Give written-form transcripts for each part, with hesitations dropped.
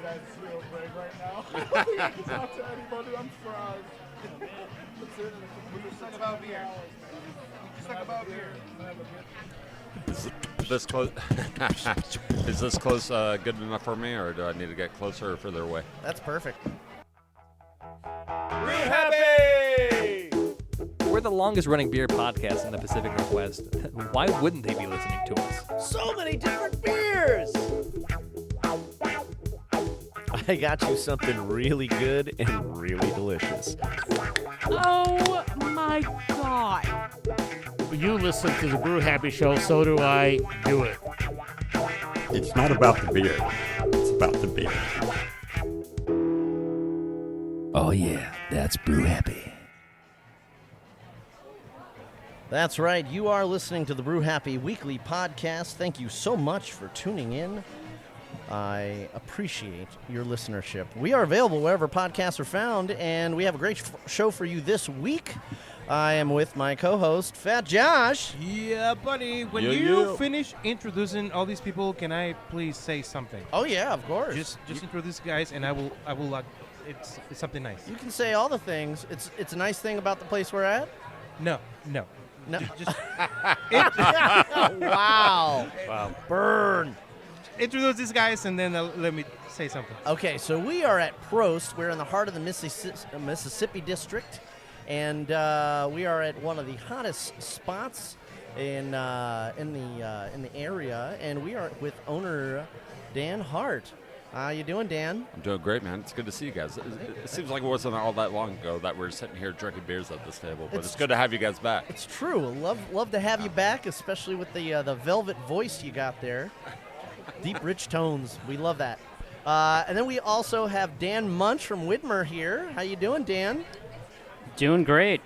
guys feel great right now. I can talk to anybody. I'm surprised. What you said about beer? You said about beer. This close? Is this close good enough for me, or do I need to get closer or further away? That's perfect. Brew Happy! We're the longest running beer podcast in the Pacific Northwest. Why wouldn't they be listening to us? So many different beers! I got you something really good and really delicious. Oh my God. You listen to the Brew Happy show, so do I. Do it. It's not about the beer. It's about the beer. Oh yeah, that's Brew Happy. That's right. You are listening to the Brew Happy weekly podcast. Thank you so much for tuning in. I appreciate your listenership. We are available wherever podcasts are found, and we have a great show for you this week. I am with my co-host, Fat Josh. Yeah, buddy. When you finish introducing all these people, can I please say something? Oh yeah, of course. Just introduce guys, and I will it's something nice. You can say all the things. It's a nice thing about the place we're at. No. Just wow. Burn. Introduce these guys, and then let me say something. Okay, so we are at Prost. We're in the heart of the Mississippi district, and we are at one of the hottest spots in the area, and we are with owner Dan Hart. How you doing, Dan? I'm doing great, man. It's good to see you guys. It seems like it wasn't all that long ago that we were sitting here drinking beers at this table, but it's good to have you guys back. It's true. Love to have you back, especially with the velvet voice you got there. Deep, rich tones. We love that. And then we also have Dan Mucnh from Widmer here. How you doing, Dan? Doing great.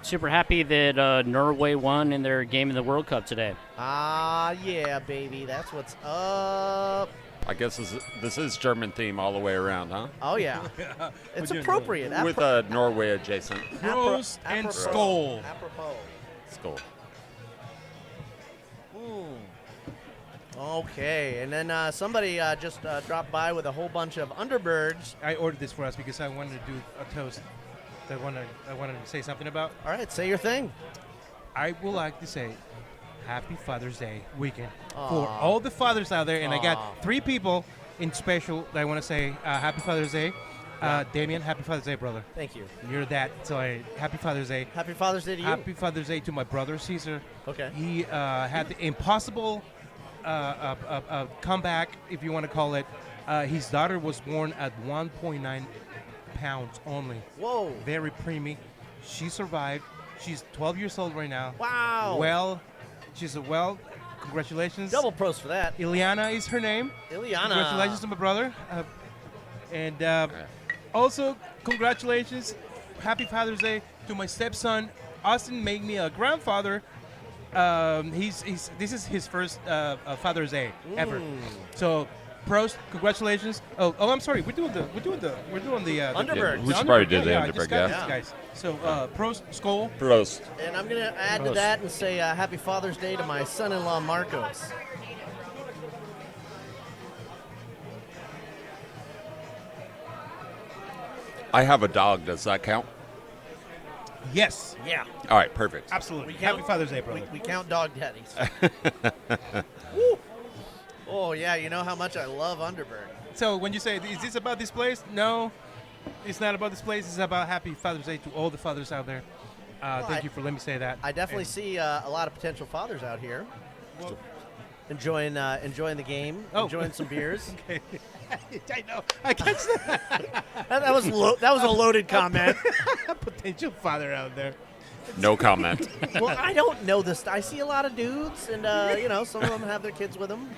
Super happy that Norway won in their game in the World Cup today. Yeah, baby. That's what's up. I guess this is German theme all the way around, huh? Oh, yeah. It's appropriate. With Norway adjacent. Prost and Skol. Apropos. Skol. Okay, and then somebody just dropped by with a whole bunch of Underbergs. I ordered this for us because I wanted to do a toast that I wanted to say something about. All right, say your thing. I would like to say Happy Father's Day weekend for all the fathers out there, and I got 3 people in special that I want to say Happy Father's Day. Damian, Happy Father's Day, brother. Thank you. You're that, so Happy Father's Day. Happy Father's Day to you. Happy Father's Day to my brother, Caesar. Okay. He had the impossible comeback, if you want to call it. His daughter was born at 1.9 pounds only. Whoa. Very preemie. She survived. She's 12 years old right now. Wow. Congratulations. Double pros for that. Ileana is her name. Ileana. Congratulations to my brother. Also, congratulations. Happy Father's Day to my stepson. Austin made me a grandfather. This is his first Father's Day ever. So, Prost, congratulations. Oh, I'm sorry. We're doing the Underberg. We should probably do the I just Underberg, got yeah. these guys. So, Prost, Skol. Prost. And I'm going to add to that and say Happy Father's Day to my son-in-law, Marcos. I have a dog. Does that count? Yes. Yeah. All right, perfect. Absolutely. We count- Happy Father's Day, brother. We count dog daddies. Woo. Oh, yeah, you know how much I love Underberg. So when you say, is this about this place? No, it's not about this place. It's about Happy Father's Day to all the fathers out there. Thank you for letting me say that. I definitely see a lot of potential fathers out here enjoying the game, enjoying some beers. Okay. I know. I catch that. that was a loaded comment. Potential father out there. No comment. Well, I don't know this. I see a lot of dudes, and some of them have their kids with them.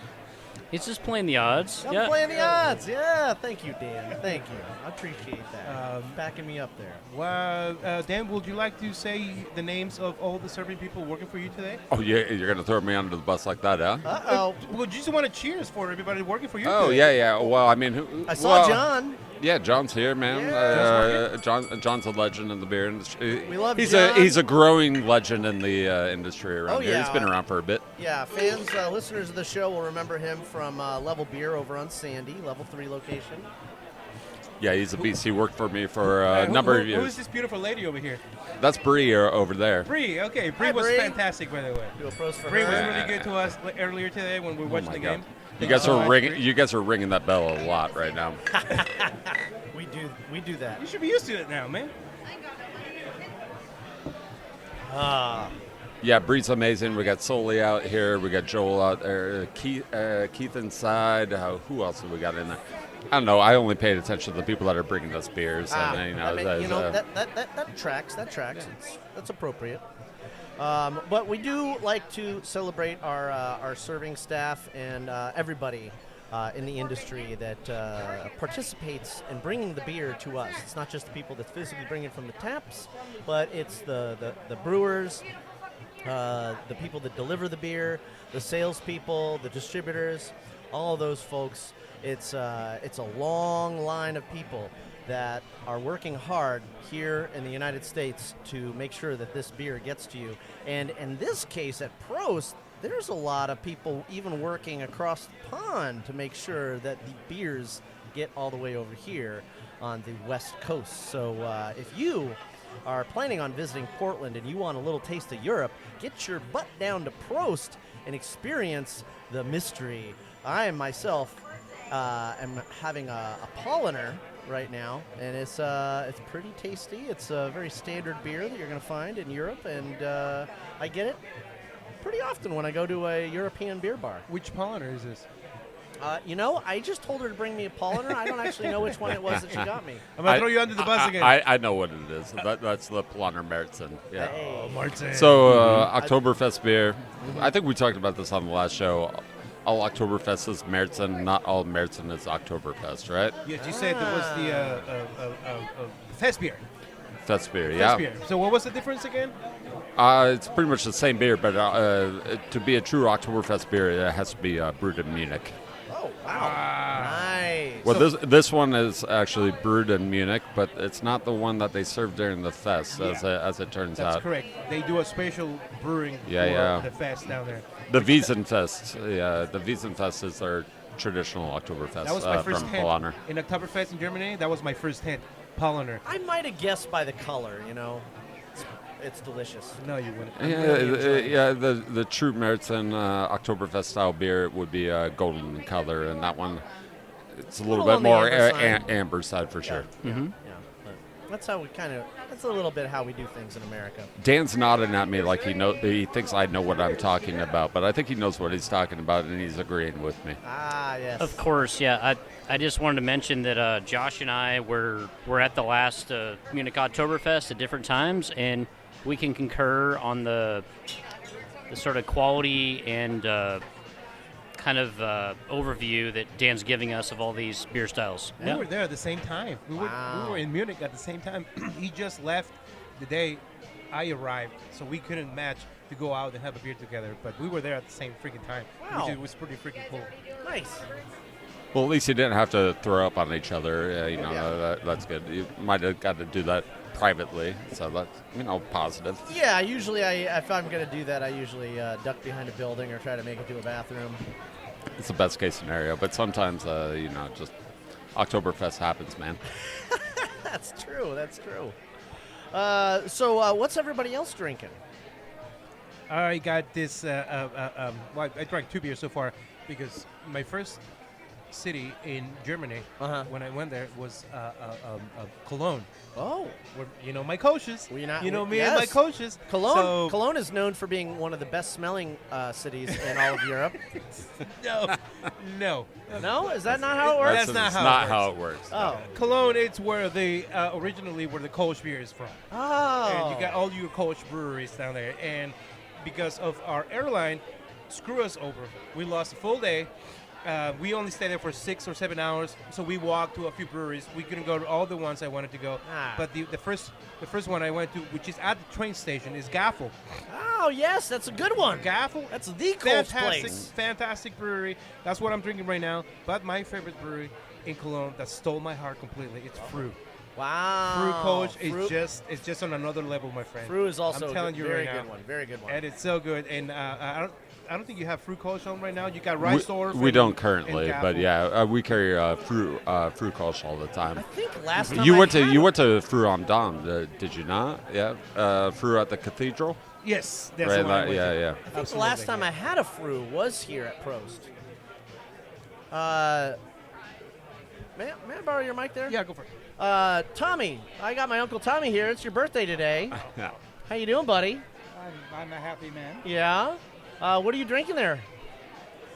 He's just playing the odds. I'm playing the odds. Yeah, thank you, Dan. Thank you. I appreciate that. Backing me up there. Well, Dan, would you like to say the names of all the serving people working for you today? Oh, yeah, you're going to throw me under the bus like that, huh? Uh-oh. Well, you just want to cheers for everybody working for you Oh, today. yeah. Well, I mean, I saw John. Yeah, John's here, man. John's a legend in the beer industry. We love he's John. He's a growing legend in the industry around here. He's been around for a bit. Yeah, fans, listeners of the show will remember him from Level Beer over on Sandy, Level 3 location. Yeah, he's a beast. He worked for me for a number of years. Who is this beautiful lady over here? That's Bree over there. Bree, okay. Bree Hi, was Bree. fantastic, by the way. Do a Prost for Bree her. was really good to us earlier today when we were watching the game. You guys are ringing. You guys are ringing that bell a lot right now. We do that. You should be used to it now, man. Yeah, Bree's amazing. We got Sully out here. We got Joel out there. Keith inside. Who else have we got in there? I don't know. I only paid attention to the people that are bringing us beers. That tracks. That's appropriate. But we do like to celebrate our serving staff and everybody in the industry that participates in bringing the beer to us. It's not just the people that physically bring it from the taps, but it's the brewers, the people that deliver the beer, the salespeople, the distributors, all of those folks. It's a long line of people that are working hard here in the United States to make sure that this beer gets to you. And in this case at Prost, there's a lot of people even working across the pond to make sure that the beers get all the way over here on the West Coast. So if you are planning on visiting Portland and you want a little taste of Europe, get your butt down to Prost and experience the mystery. I myself am having a Paulaner right now, and it's pretty tasty. It's a very standard beer that you're going to find in Europe, and I get it pretty often when I go to a European beer bar. Which Paulaner is this? I just told her to bring me a Paulaner. I don't actually know which one it was that she got me. I'm going to throw you under the bus again. I know what it is. That's the Paulaner Märzen. Yeah. Hey. Oh, Martin. So Oktoberfest beer. I think we talked about this on the last show. All Oktoberfest is Märzen. Not all Märzen is Oktoberfest, right? Yes, you said there was the Fest beer. Fest beer, Fest yeah. beer. So what was the difference again? It's pretty much the same beer, but to be a true Oktoberfest beer, it has to be brewed in Munich. Oh, wow. Nice. Well, this one is actually brewed in Munich, but it's not the one that they serve during the fest, as it turns out. That's correct. They do a special brewing for the fest down there. The Wiesenfest, the Wiesenfest is their traditional Oktoberfest. That was my first from hint. Paulaner. In Oktoberfest in Germany, that was my first hint. Paulaner. I might have guessed by the color, It's delicious. No, you wouldn't. The true Märzen Oktoberfest style beer would be golden in color, and that one, it's a little bit more amber side for sure. Yeah. But that's how that's a little bit how we do things in America. Dan's nodding at me like he thinks I know what I'm talking about, but I think he knows what he's talking about, and he's agreeing with me. Ah, yes. Of course, yeah. I just wanted to mention that Josh and I were at the last Munich Oktoberfest at different times, and we can concur on the sort of quality and kind of overview that Dan's giving us of all these beer styles. We were there at the same time. We were in Munich at the same time. He just left the day I arrived, so we couldn't match to go out and have a beer together. But we were there at the same freaking time, which was pretty freaking cool. Nice. Well, at least you didn't have to throw up on each other. That's good. You might have got to do that privately, so that's positive. Yeah, usually if I'm going to do that, I usually duck behind a building or try to make it to a bathroom. It's the best case scenario, but sometimes just Oktoberfest happens, man. That's true. So what's everybody else drinking? I got this. I drank 2 beers so far because my first city in Germany when I went there was Cologne. Oh, where, my coaches. Me and my coaches. Cologne is known for being one of the best smelling cities in all of Europe. No. No, is that not how it works? That's not how it works. Oh, Cologne, it's where originally where the Kolsch beer is from. Oh, and you got all your Kolsch breweries down there, and because of our airline, screw us over. We lost a full day. We only stayed there for 6 or 7 hours, so we walked to a few breweries. We couldn't go to all the ones I wanted to go. But the first one I went to, which is at the train station, is Gaffel. Oh, yes, that's a good one. Gaffel. That's the Colts Fantastic, place. fantastic brewery. That's what I'm drinking right now. But my favorite brewery in Cologne that stole my heart completely. It's Fru. Wow. Fru Coach Fru- is just on another level, my friend. Fru is also I'm telling a you very right good now. one. Very good one. And it's so good. And I don't think you have Fru Coach on right now. You got Rice Orf. We don't currently, and but Gaffel. yeah, we carry Fru Kolsch all the time. I think last time You I went to had Fru am Dom, did you not? Yeah, Fru at the cathedral. Yes, that's Right, the one I went yeah, to. yeah. I think the Absolutely, last time yeah. I had a Fru was here at Prost. May I borrow your mic there? Yeah, go for it. Tommy, I got my Uncle Tommy here. It's your birthday today. Yeah. How you doing, buddy? I'm a happy man. Yeah? What are you drinking there?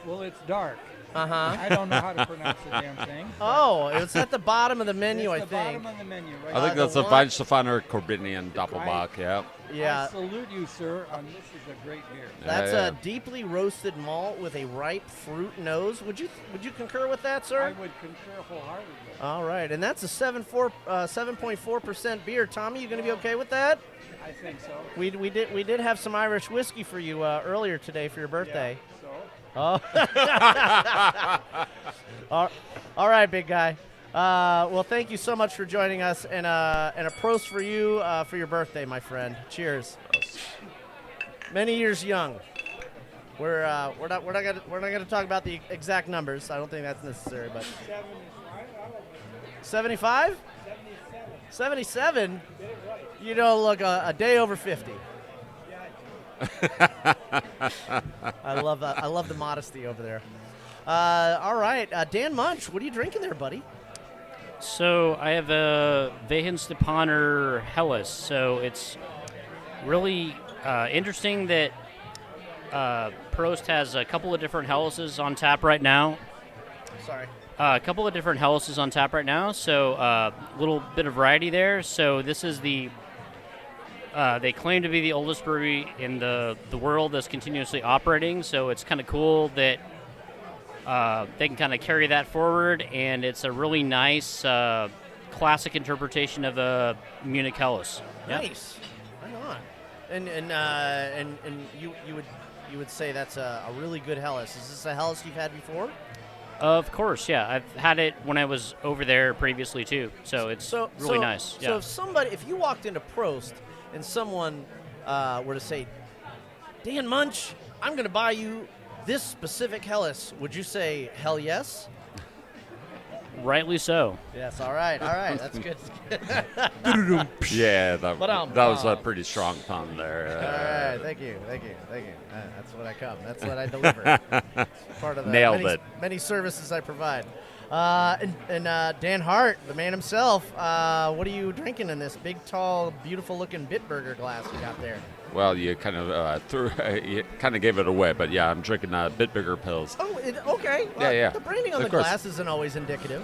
Well, it's dark. Uh-huh. I don't know how to pronounce the damn thing. Oh, it's at the bottom of the menu, It's I the think. bottom of the menu, right? I think the that's a one- Weinstefaner Corbinian Doppelbock, yeah. Yeah. I salute you, sir, on this is a great beer. That's Yeah, a deeply roasted malt with a ripe fruit nose. Would you concur with that, I sir? would concur wholeheartedly. All right, and that's a 7.4% beer. Tommy, you going to be okay with that? I think so. We did have some Irish whiskey for you earlier today for your birthday. So, Oh. All right, big guy. Well, thank you so much for joining us, and a Prost for you for your birthday, my friend. Cheers. Many years young. We're not gonna talk about the exact numbers. I don't think that's necessary, but 75, 77. You don't look a day over 50. I love the modesty over there. All right, Dan Mucnh, what are you drinking there, buddy? So I have a Weihenstephaner Helles. So it's really interesting that Prost has a couple of different Helleses on tap right now. Sorry. A couple of different Helleses on tap right now. So a little bit of variety there. So this is the they claim to be the oldest brewery in the world that's continuously operating. So it's kind of cool that they can kind of carry that forward, and it's a really nice classic interpretation of a Munich Helles. Nice. Right on. And you would say that's a really good Helles. Is this a Helles you've had before? Of course, yeah. I've had it when I was over there previously too. So it's really nice. So Yeah. if you walked into Prost and someone were to say, Dan Mucnh, I'm going to buy you this specific Helles, would you say hell yes? Rightly so. Yes. All right. That's good. Yeah, that Ba-dum. was a pretty strong pun there. All right. Thank you. That's what I come. That's what I deliver. It's part of the Nailed many, it. many services I provide. And Dan Hart, the man himself, what are you drinking in this big, tall, beautiful-looking Bitburger glass you got there? Well, you kind of you kind of gave it away, but yeah, I'm drinking Bitburger pills. Oh, okay. Yeah. The branding on Of the course. glass isn't always indicative.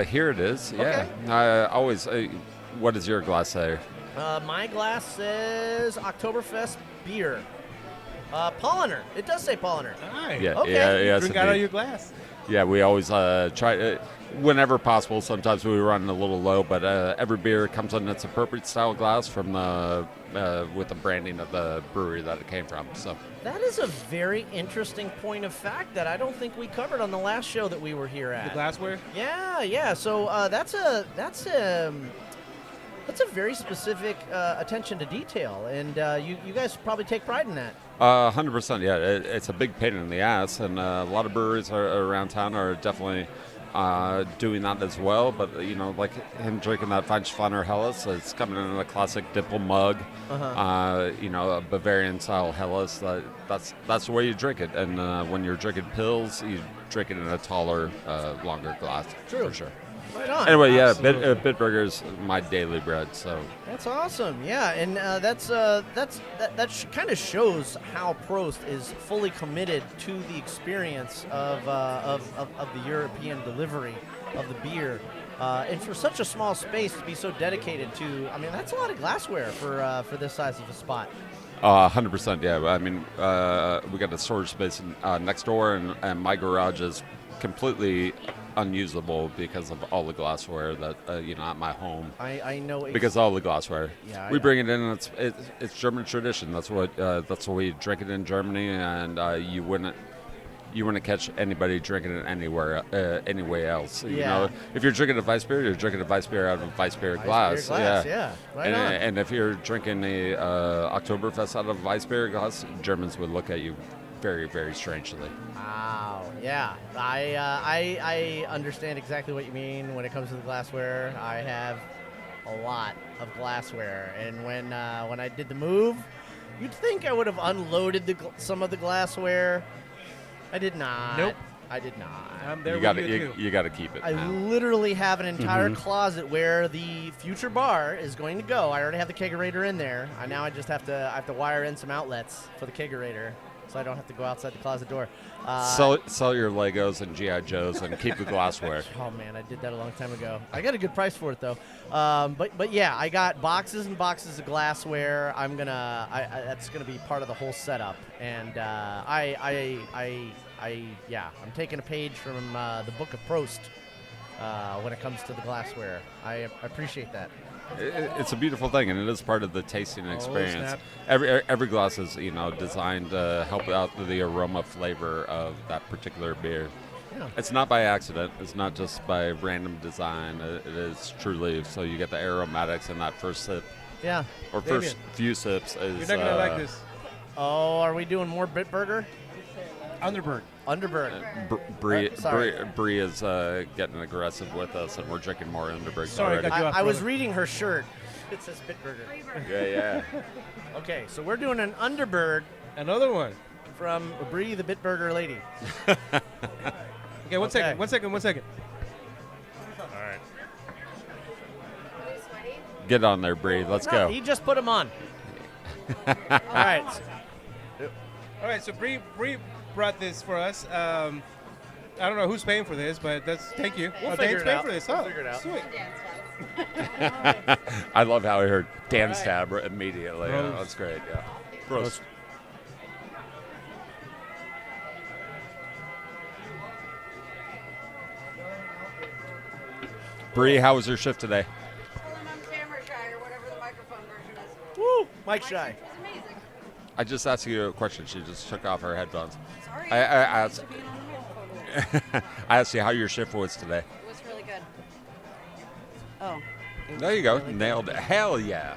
Here it is. Yeah. Okay. Always. What does your glass say? My glass says Oktoberfest beer. Polliner. It does say Polliner. Nice. Yeah. Okay. Yeah. Yes, Drink out of indeed. your glass. Yeah, we always try, whenever possible. Sometimes we run a little low, but every beer comes in its appropriate style glass from with the branding of the brewery that it came from. So That is a very interesting point of fact that I don't think we covered on the last show that we were here The at. glassware. Yeah. So that's a very specific attention to detail, and you guys probably take pride in that. 100%. Yeah, it's a big pain in the ass, and a lot of breweries around town are definitely doing that as well. But like him drinking that Weihenstephaner Helles, it's coming in a classic dimple mug. A Bavarian style Helles. That's the way you drink it. And when you're drinking pills, you drink it in a taller, longer glass. True. For sure. Right on. Anyway, yeah, Absolutely. Bitburger's my daily bread. So That's awesome. Yeah, and that kind of shows how Prost is fully committed to the experience of the European delivery of the beer, and for such a small space to be so dedicated to. I mean, that's a lot of glassware for this size of a spot. 100%. Yeah, I mean, we got a storage space next door, and my garage is completely unusable because of all the glassware that at my home. I know because of all the glassware. Yeah, we bring it in. And it's German tradition. That's what we drink it in Germany, and you wouldn't catch anybody drinking it anywhere else. You know, if you're drinking a Weiss beer, you're drinking a Weiss beer out of a Weiss beer glass. Yeah. Right on. And if you're drinking a Oktoberfest out of a Weiss beer glass, Germans would look at you very, very strangely. Wow. Yeah. I understand exactly what you mean when it comes to the glassware. I have a lot of glassware, and when I did the move, you'd think I would have unloaded some of the glassware. I did not. Nope. I did not. I'm there You with got you, too. you got to keep it. I literally have an entire closet where the future bar is going to go. I already have the kegerator in there. I just have to wire in some outlets for the kegerator, so I don't have to go outside the closet door. Sell your Legos and GI Joes and keep the glassware. Oh man, I did that a long time ago. I got a good price for it though. But yeah, I got boxes and boxes of glassware. That's gonna be part of the whole setup, and I'm taking a page from the book of Prost when it comes to the glassware. I appreciate that. It's a beautiful thing, and it is part of the tasting experience. Snap. Every glass is designed to help out the aroma flavor of that particular beer. Yeah. It's not by accident. It's not just by random design. It is truly so you get the aromatics in that first sip. Yeah. Or Damian, first few sips. Is, You're not gonna like this. Oh, are we doing more Bitburger? Underberg. Sorry. Bree is getting aggressive with us, and we're drinking more Underberg Sorry, already. got you off, I was brother. reading her shirt. It says Bitburger. Yeah. Okay, so we're doing an Underberg Another one. from Bree, the Bitburger lady. Okay, one second. Okay. All right. Get on there, Bree. Let's go. He just put them on. All right. All right, so Bree brought this for us. I don't know who's paying for this, but thank you. We'll figure Dan's it paying out. for this. We'll Oh, figure it out. sweet. I love how I heard Dan's All tab immediately. Prost. That's great. Yeah. Prost. Bree, how was your shift today? Woo! Mike Shy. I just asked you a question. She just took off her headphones. Sorry. I asked, to being on the mail photo. I asked you how your shift was today. It was really good. Oh. There you go. Nailed it. Hell yeah.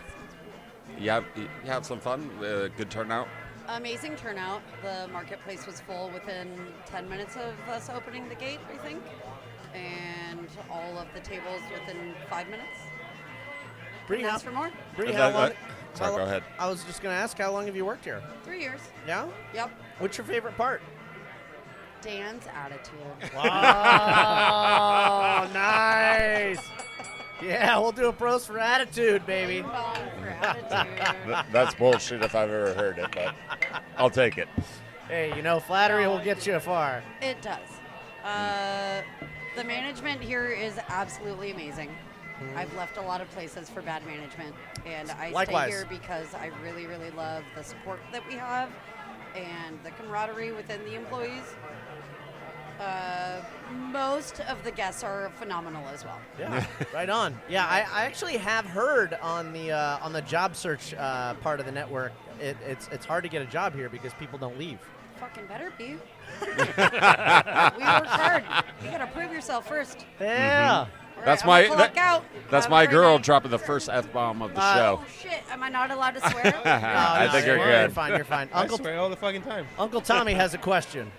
You have some fun? Good turnout? Amazing turnout. The marketplace was full within 10 minutes of us opening the gate, I think. And all of the tables within 5 minutes. Bree, Couldn't ask for more. Bree, how long? Sorry, go ahead. I was just going to ask, how long have you worked here? 3 years. Yeah? Yep. What's your favorite part? Dan's attitude. Wow, nice. Yeah, we'll do a Prost for attitude, baby. Bing bong for attitude. That's bullshit if I've ever heard it, but I'll take it. Hey, flattery will get you far. It does. The management here is absolutely amazing. I've left a lot of places for bad management, and I Likewise. stay here because I really, really love the support that we have and the camaraderie within the employees. Most of the guests are phenomenal as well. Yeah, right on. Yeah, I actually have heard on the job search part of the network, it's hard to get a job here because people don't leave. Fucking better be. We work hard. You gotta prove yourself first. Yeah. That's I'm my gonna clock out. that's Have my a great girl day. dropping the first F-bomb of the show. Oh shit! Am I not allowed to swear? I think you're You're good. fine. You're fine. I swear all the fucking time. Uncle Tommy has a question.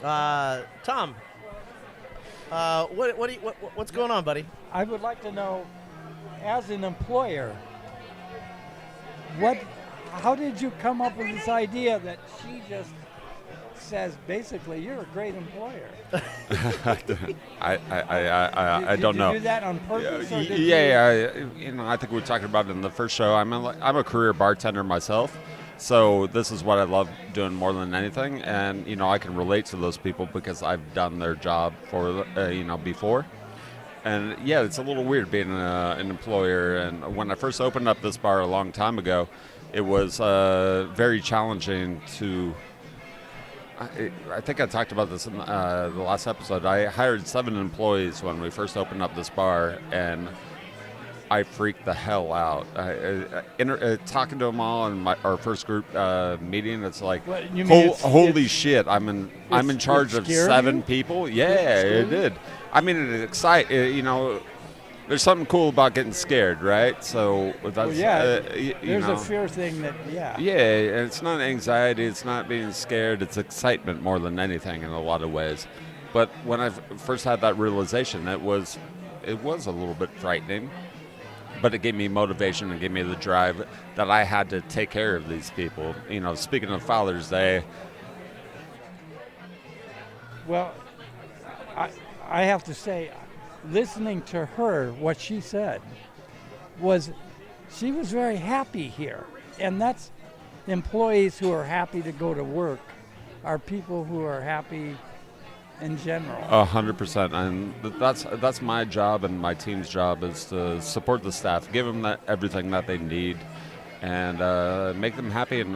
Tom, what's going on, buddy? I would like to know, as an employer, how did you come up with this idea that she just says basically you're a great employer? I don't know. Did you do that on purpose? Or did Yeah. I think we talked about it in the first show. I'm a career bartender myself, so this is what I love doing more than anything. And I can relate to those people because I've done their job for before. And yeah, it's a little weird being an employer. And when I first opened up this bar a long time ago, it was very challenging to I think I talked about this in the last episode. I hired 7 employees when we first opened up this bar, and I freaked the hell out. Talking to them all in our first group meeting, it's like, What, you mean holy shit! I'm in charge of scared 7 you? people. Yeah, it did. I mean, it excited. There's something cool about getting scared, right? So that's there's a fear thing that Yeah, and it's not anxiety. It's not being scared. It's excitement more than anything in a lot of ways. But when I first had that realization, it was a little bit frightening. But it gave me motivation and gave me the drive that I had to take care of these people. Speaking of Father's Day. Well, I have to say, listening to her, what she said was she was very happy here. And that's employees who are happy to go to work are people who are happy in general. 100%, and that's my job and my team's job is to support the staff, give them everything that they need, and make them happy and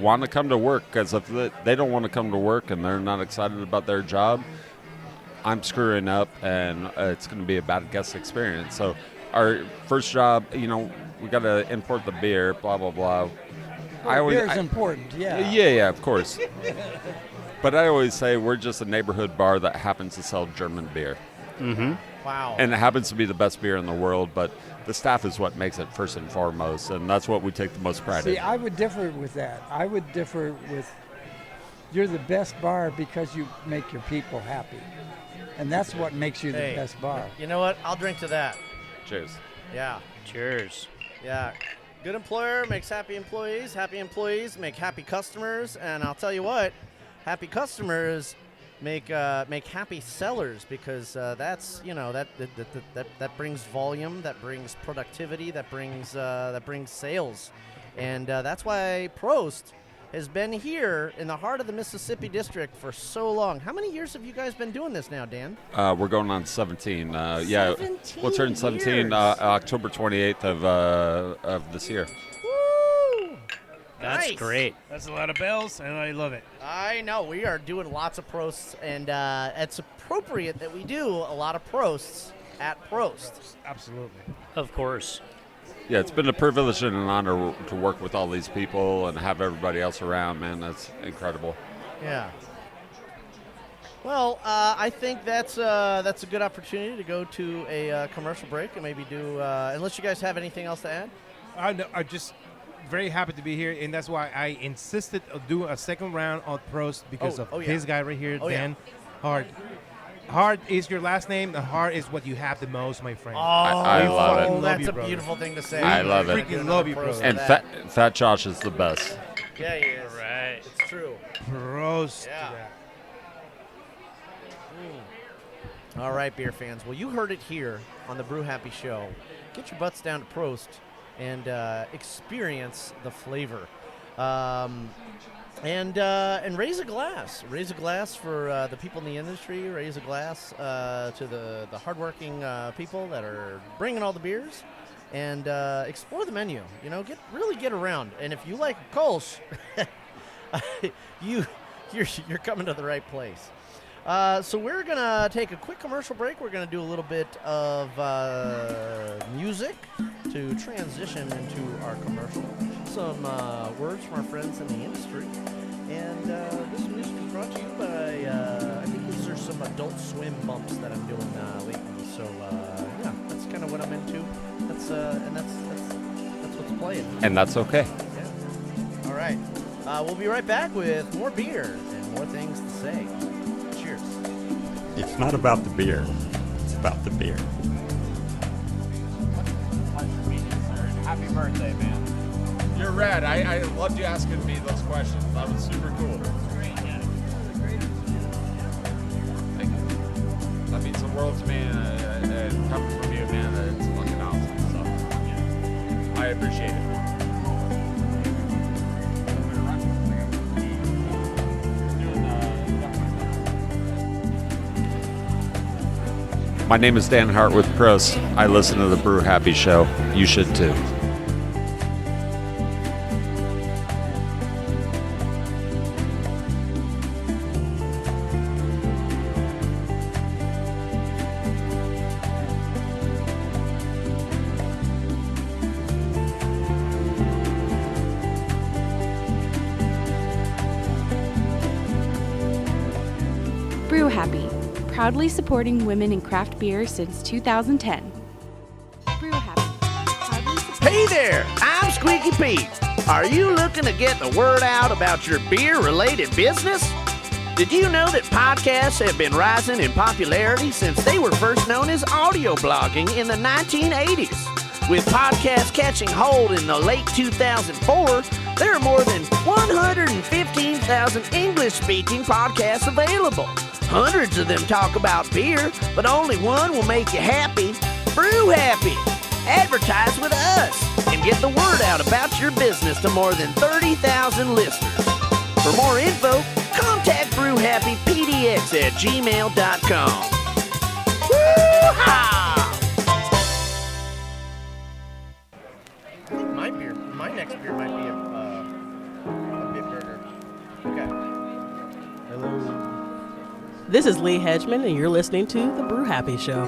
want to come to work. Because if they don't want to come to work and they're not excited about their job, I'm screwing up, and it's going to be a bad guest experience. So our first job, we got to import the beer, blah blah blah. Beer is important, yeah. Yeah, of course. But I always say we're just a neighborhood bar that happens to sell German beer. Mm-hmm. Wow. And it happens to be the best beer in the world, but the staff is what makes it first and foremost, and that's what we take the most pride in. See, I would differ with that. I would differ with you're the best bar because you make your people happy. And that's what makes you the best bar. You know what? I'll drink to that. Cheers. Yeah. Cheers. Yeah. Good employer makes happy employees make happy customers, and I'll tell you what, happy customers make happy sellers, because that's that brings volume, that brings productivity, that brings sales, and that's why Prost has been here in the heart of the Mississippi district for so long. How many years have you guys been doing this now, Dan? We're going on 17. 17 we'll turn 17 years. October 28th of this year. Woo! That's Nice. great. That's a lot of bells, and I love it. I know. We are doing lots of Prosts, and it's appropriate that we do a lot of Prosts at Prost. Absolutely. Of course. Yeah, it's been a privilege and an honor to work with all these people and have everybody else around, man. That's incredible. Yeah. Well, I think that's a good opportunity to go to a commercial break and maybe do, unless you guys have anything else to add. I'm just very happy to be here, and that's why I insisted on doing a second round on Prost because of this guy right here, Dan Hart. Hart is your last name, and Hart is what you have the most, my friend. I love it. That's you, a brother. beautiful thing to say. I love it. Freaking love you, bro. And Fat Josh is the best. Yeah, he is. Right. It's true. Prost. Yeah. All right, beer fans. Well, you heard it here on the Brew Happy Show. Get your butts down to Prost and experience the flavor. And raise a glass. Raise a glass for the people in the industry. Raise a glass to the hardworking people that are bringing all the beers. And explore the menu. Really get around. And if you like Kolsch, you're coming to the right place. So we're going to take a quick commercial break. We're going to do a little bit of music to transition into our commercial. Some words from our friends in the industry. And this music is brought to you by, I think these are some Adult Swim bumps that I'm doing lately. So, yeah, that's kind of what I'm into. That's what's playing. And that's okay. Yeah. All right. We'll be right back with more beer and more things to say. Cheers. It's not about the beer. It's about the beer. Happy birthday, man. You're rad. I loved you asking me those questions. That was super cool. Thank you. That means the world to me, and coming from you, man, it's fucking awesome. So, I appreciate it. My name is Dan Hart with Prost. I listen to the Brew Happy Show. You should too. proudly supporting women in craft beer since 2010. Brew Happy. Proudly supporting- Hey there, I'm Squeaky Pete. Are you looking to get the word out about your beer-related business? Did you know that podcasts have been rising in popularity since they were first known as audio blogging in the 1980s? With podcasts catching hold in the late 2004, there are more than 115,000 English-speaking podcasts available. Hundreds of them talk about beer, but only one will make you happy. Brew Happy. Advertise with us and get the word out about your business to more than 30,000 listeners. For more info, contact brewhappypdx@gmail.com. Woo-ha! My next beer might be a bit burger. Okay. Hello. This is Lee Hedgeman, and you're listening to The Brew Happy Show.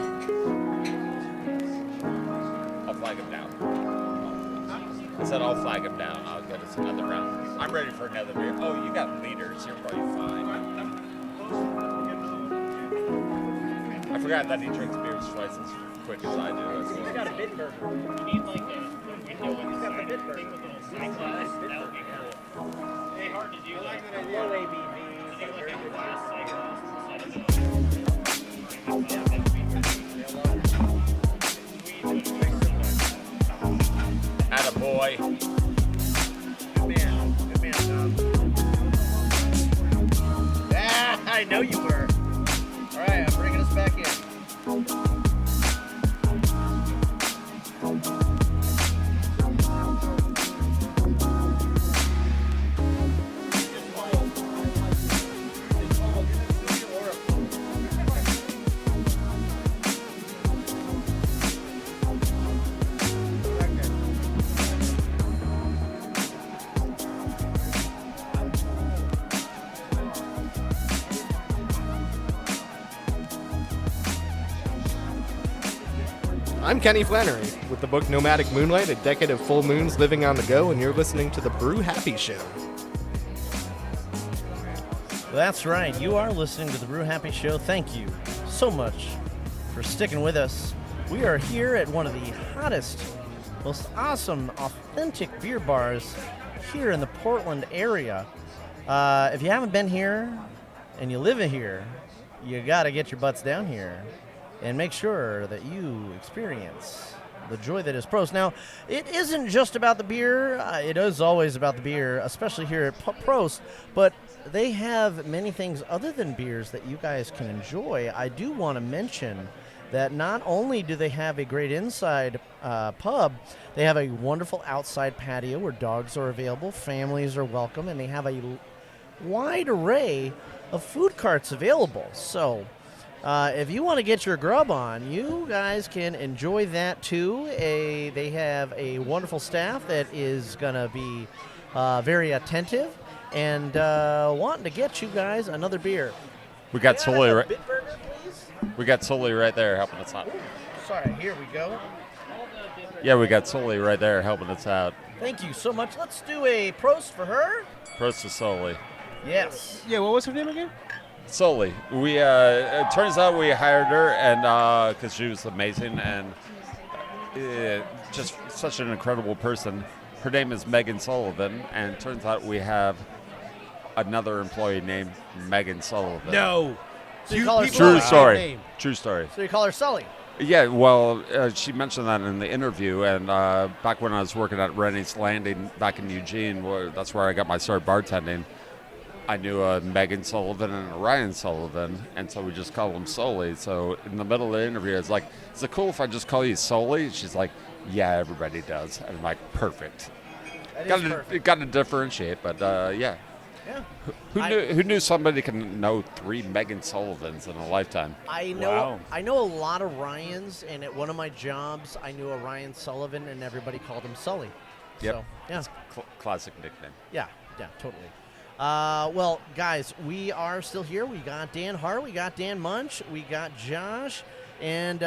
I'll flag him down. I said I'll flag him down. I'll get us another round. I'm ready for another beer. Oh, you got liters. You're probably fine. I forgot that he drinks beers twice as quick as I do. He's got a bit burger. You need like a window in the side thing with a little side glass. That would be cool. It's hard to do that. Low ABV. Do like a glass side glass instead of Attaboy. Good man, Tom. Ah, I know you were. All right, I'm bringing us back in. I'm Kenny Flannery with the book Nomadic Moonlight, A Decade of Full Moons Living on the Go, and you're listening to The Brew Happy Show. That's right. You are listening to The Brew Happy Show. Thank you so much for sticking with us. We are here at one of the hottest, most awesome, authentic beer bars here in the Portland area. If you haven't been here and you live here, you got to get your butts down here and make sure that you experience the joy that is Prost. Now, it isn't just about the beer. It is always about the beer, especially here at Prost, but they have many things other than beers that you guys can enjoy. I do want to mention that not only do they have a great inside pub, they have a wonderful outside patio where dogs are available, families are welcome, and they have a wide array of food carts available. So if you want to get your grub on, you guys can enjoy that too. They have a wonderful staff that is going to be very attentive and wanting to get you guys another beer. We got Sully right. Bit burger, please? We got Sully right there helping us out. Sorry, here we go. Yeah, we got Sully right there helping us out. Thank you so much. Let's do a Prost for her. Prost to Sully. Yes. Yeah, what was her name again? Sully. We it turns out we hired her and because she was amazing and just such an incredible person. Her name is Megan Sullivan, and it turns out we have another employee named Megan Sullivan. No. So you call her True Sully. story. True story. So you call her Sully. Yeah, well, she mentioned that in the interview, and back when I was working at Rennie's Landing back in Eugene, that's where I got my start bartending. I knew a Megan Sullivan and a Ryan Sullivan, and so we just call them Sully. So in the middle of the interview, I was like, is it cool if I just call you Sully? She's like, yeah, everybody does. And I'm like, perfect. Got to differentiate, but yeah. Yeah. Who knew somebody can know 3 Megan Sullivans in a lifetime? I know a lot of Ryans, and at one of my jobs, I knew a Ryan Sullivan, and everybody called him Sully. Yep. So, yeah. Classic nickname. Yeah, totally. Well, guys, we are still here. We got Dan Hart, we got Dan Mucnh, we got Josh, and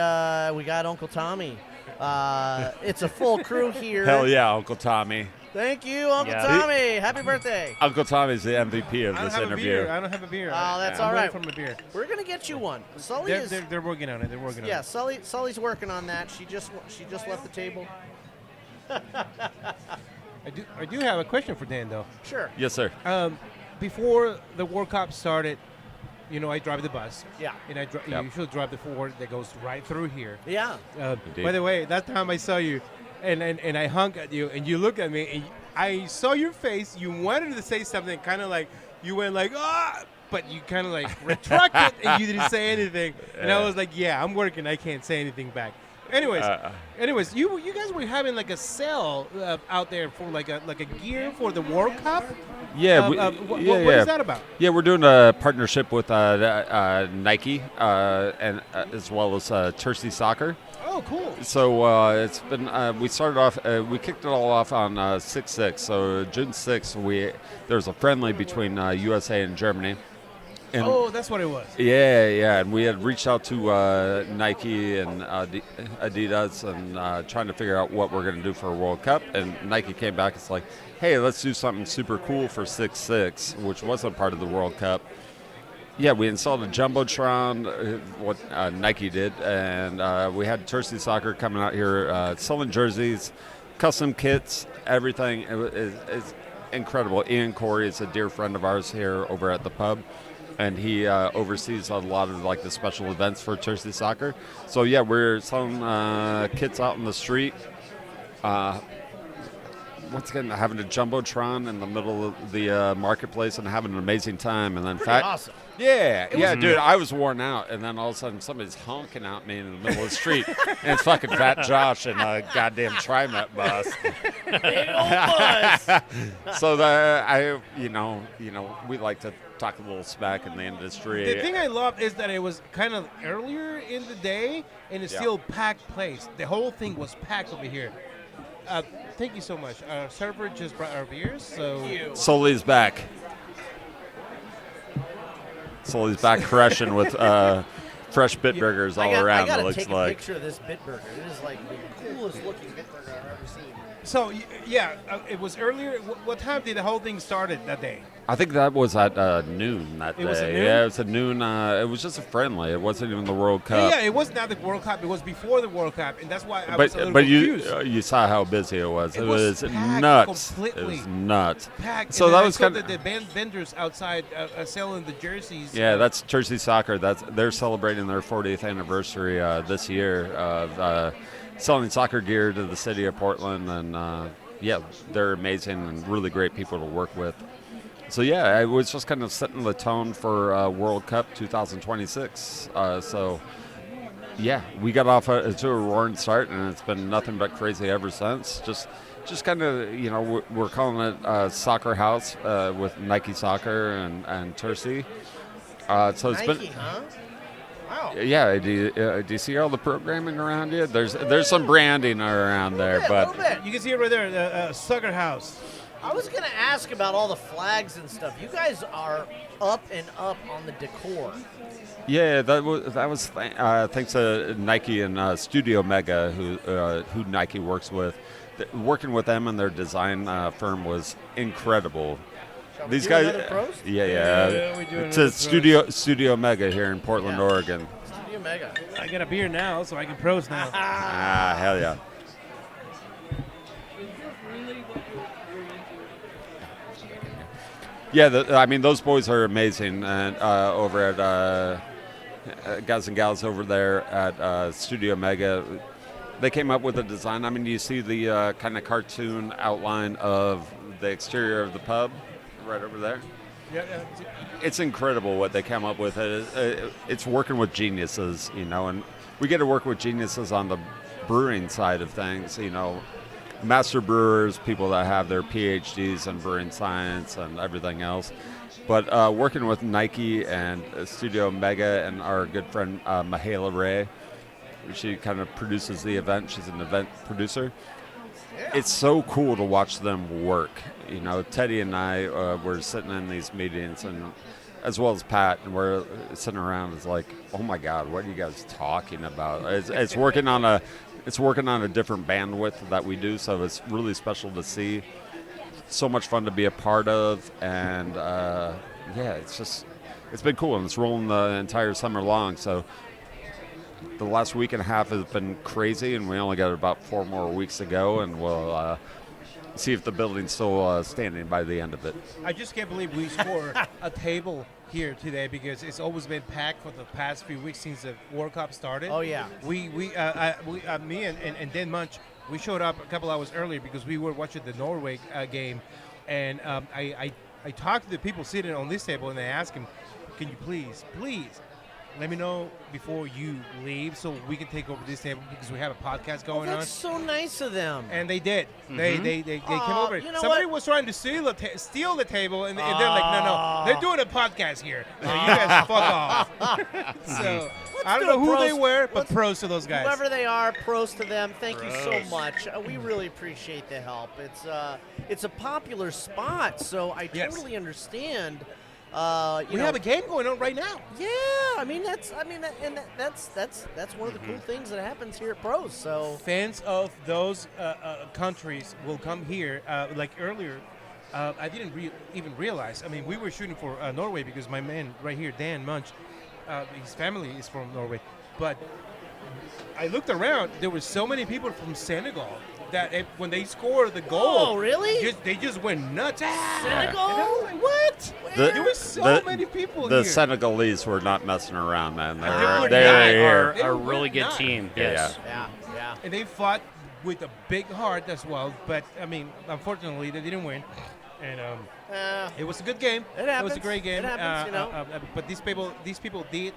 we got Uncle Tommy. It's a full crew here. Hell yeah, Uncle Tommy. Thank you, Uncle Yeah. Tommy. Happy birthday. Uncle Tommy's the MVP of I don't this have a interview. beer. I don't have a beer. Oh, that's I'm all waiting right. for my beer. We're gonna get you one. Sully is. They're working on it. They're working on Yeah, it. Sully's working on that. She just left the table. I do have a question for Dan though. Sure. Yes, sir. Before the World Cup started, I drive the bus. Yeah. And I Yep. usually drive the Ford that goes right through here. Yeah. Indeed. By the way, that time I saw you, and I hung at you, and you looked at me, and I saw your face. You wanted to say something, kind of like you went like but you kind of like retracted, and you didn't say anything. And I was like, yeah, I'm working. I can't say anything back. Anyways, you guys were having like a sale out there for like a gear for the World Cup. Yeah, what is that about? Yeah, we're doing a partnership with Nike and as well as Tercey Soccer. Oh, cool. So it's been we started off we kicked it all off on 6/6. So June 6th, there's a friendly between USA and Germany. And That's what it was. Yeah, and we had reached out to Nike and Adidas and trying to figure out what we're going to do for a World Cup. And Nike came back. It's like, hey, let's do something super cool for 6/6, which wasn't part of the World Cup. Yeah, we installed a jumbotron, what Nike did, and we had Tercey Soccer coming out here selling jerseys, custom kits, everything. It's incredible. Ian Corey is a dear friend of ours here over at the pub. And he oversees a lot of like the special events for Tercey Soccer. So yeah, we're selling kits out in the street. Once again, having a jumbotron in the middle of the marketplace and having an amazing time. And then Awesome. Yeah, dude, I was worn out, and then all of a sudden somebody's honking at me in the middle of the street, and it's fucking Fat Josh in a goddamn TriMet bus. Big old bus. So we like to talk a little smack in the industry. The thing I love is that it was kind of earlier in the day, and it's still packed place. The whole thing was packed over here. Thank you so much. Our server just brought our beers, so Sully's back. Sully's back crushing with fresh Bitburgers all around. I gotta it looks take a like. picture of this Bitburger. It is like the coolest looking Bitburger I've ever seen. So it was earlier. What time did the whole thing started that day? I think that was at noon that day. It was at noon? Yeah, it was at noon. It was just a friendly. It wasn't even the World Cup. Yeah, it was not the World Cup. It was before the World Cup, and that's why I was a little but confused. you saw how busy it was. It was was packed nuts. completely. It was nuts. Packed. So and that then was I saw kind the vendors outside selling the jerseys. Yeah, that's Tercey Soccer. They're celebrating their 40th anniversary this year of selling soccer gear to the city of Portland, and they're amazing and really great people to work with. So yeah, I was just kind of setting the tone for World Cup 2026. We got off to a roaring start, and it's been nothing but crazy ever since. Just kind of, we're calling it Soccer House with Nike Soccer and Tercey. So it's Nike, been, huh? Wow. yeah. Do you see all the programming around you? There's some branding around there, A but little bit. You can see it right there, the Soccer House. I was going to ask about all the flags and stuff. You guys are up and up on the decor. yeah, that was thanks to Nike and Studio Mega, who Nike works with. Working with them and their design firm was incredible. These do guys, another Prost? yeah. we do It's another a Studio Mega here in Portland, Oregon. Studio Mega. I got a beer now, so I can Prost now. Hell yeah. Yeah, those boys are amazing, and over at guys and gals over there at Studio Mega, they came up with a design. I mean, you see the kind of cartoon outline of the exterior of the pub right over there. Yeah. It's incredible what they came up with. It's working with geniuses, and we get to work with geniuses on the brewing side of things, master brewers, people that have their PhDs in brewing science and everything else. But working with Nike and Studio Mega and our good friend Mahala Ray, she kind of produces the event. She's an event producer. Yeah. It's so cool to watch them work. Teddy and I were sitting in these meetings, and as well as Pat, and we're sitting around. It's like, oh my God, what are you guys talking about? It's working on a different bandwidth that we do, so it's really special to see. so much fun to be a part of, and it's been cool, and it's rolling the entire summer long. So the last week and a half has been crazy, and we only got about 4 more weeks to go, and we'll see if the building's still standing by the end of it. I just can't believe we scored a table here today, because it's always been packed for the past few weeks since the World Cup started. Oh yeah. Me and Dan Mucnh, we showed up a couple hours earlier because we were watching the Norway game, and I talked to the people sitting on this table, and I asked him, "Can you please let me know before you leave so we can take over this table, because we have a podcast going on." That's so nice of them. And they did. They came over. You know Somebody what? was trying to steal the table, and they're like, no, they're doing a podcast here. So you guys fuck off. So I don't know who they were, but Prost to those guys. Whoever they are, Prost to them. Thank you so much. We really appreciate the help. It's a popular spot, so I totally understand. We have a game going on right now. Yeah, that's one of the cool things that happens here at Prost. So fans of those countries will come here. Like earlier, I didn't even realize. I mean, we were shooting for Norway because my man right here, Dan Mucnh, his family is from Norway. But I looked around. There were so many people from Senegal that when they scored the goal, really? They just went nuts. Senegal? What? There were so many people the here. Senegalese were not messing around, man. They're a really good team. Yes. Yeah. And they fought with a big heart as well. But I mean, unfortunately, they didn't win. And it was a good game. It happens. It was a great game. It happens, but these people did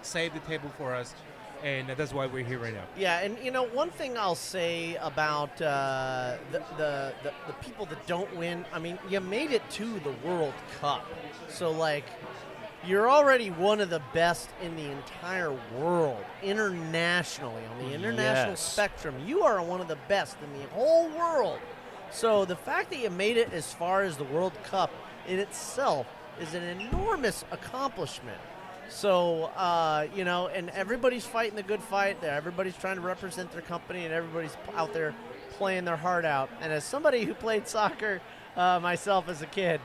save the table for us. And that's why we're here right now. Yeah, and one thing I'll say about the people that don't win, I mean, you made it to the World Cup. So, you're already one of the best in the entire world, internationally, on the international spectrum. You are one of the best in the whole world. So the fact that you made it as far as the World Cup in itself is an enormous accomplishment. So, and everybody's fighting the good fight there. Everybody's trying to represent their company, and everybody's out there playing their heart out. And as somebody who played soccer myself as a kid,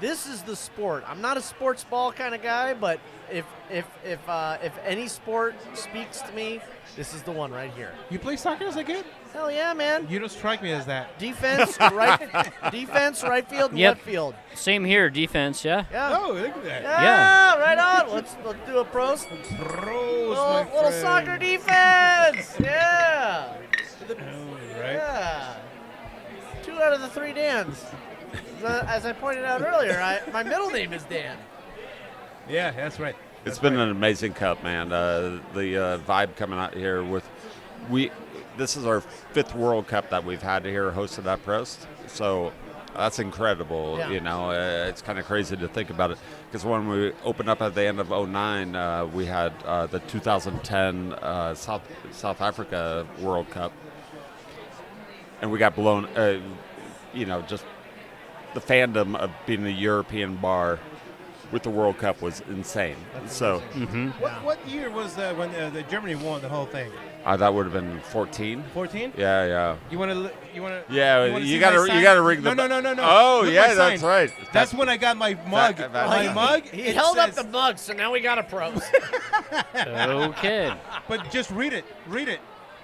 this is the sport. I'm not a sports ball kind of guy, but if any sport speaks to me, this is the one right here. You play soccer as a kid? Hell yeah, man. You don't strike me as that. Defense, right field, and left field. Same here, defense, yeah. Oh, look at that. Yeah, right on. Let's do a Prost. Little soccer defense. Yeah. Right. Yeah. 2 out of the 3 Dans. As I pointed out earlier, my middle name is Dan. Yeah, that's right. It's been an amazing cup, man. The vibe coming out here this is our 5th World Cup that we've had here hosted at Prost. So that's incredible. Yeah. It's kind of crazy to think about it, because when we opened up at the end of 2009, we had the 2010 South Africa World Cup, and we got blown. Just the fandom of being a European bar with the World Cup was insane. What year was when the Germany won the whole thing? That would have been 14. 14? Yeah. You want to? Yeah, you gotta ring the. No. Oh Look, yeah, that's right. That's when I got my mug. My mug. He held up the mug, so now we got a Prost. Okay. But just read it.